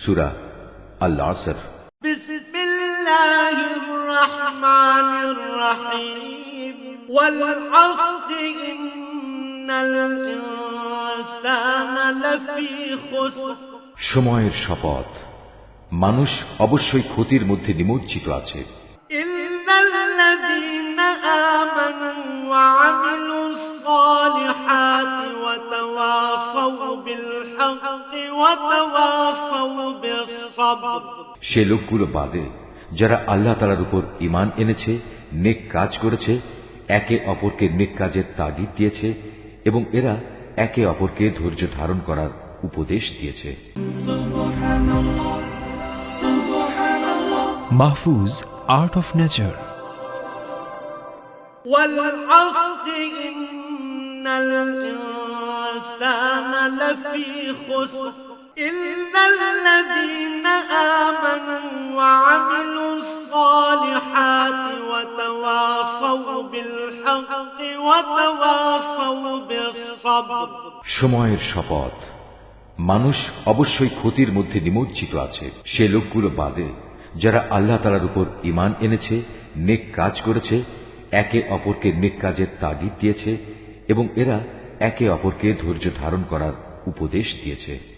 সূরা আল আসর। বিসমিল্লাহির রহমানির রহিম। ওয়াল আসরি ইন্নাল ইনসানা লাফি খুসর। সময়ের শপথ, মানুষ অবশ্যই ক্ষতির মধ্যে নিমজ্জিত আছে। ইল্লাল্লাযীনা আমানু ওয়া আমিলুস সালিহাতি ওয়া তাওয়াসাউ বিল হাক্কি ওয়া তাওয়াসাউ বিস সাবর। সে লোকগুলো বাদে যারা আল্লাহ তাআলার উপর ঈমান এনেছে, নেক কাজ করেছে, একে অপরকে নেক কাজের তাগিদ দিয়েছে এবং এরা একে অপরকে ধৈর্য ধারণ করার উপদেশ দিয়েছে। Mahfuz art of nature. ওয়াল আসরি ইন্নাল ইনসানা লাফি খুসর ইল্লাল্লাযীনা আমানু ওয়া আমিলুস সালিহাতি ওয়া তাওয়াসাউ বিল হাক্কি ওয়া তাওয়াসাউ বিস সাবর। সময়ের শপথ, মানুষ অবশ্যই ক্ষতির মধ্যে নিমজ্জিত আছে। সে লোকগুলো বাদে যারা আল্লাহ তাআলার উপর ঈমান এনেছে, নেক কাজ করেছে, একে অপরকে নেক কাজের তাগিদ দিয়েছে এবং এরা একে অপরকে ধৈর্য ধারণ করার উপদেশ দিয়েছে।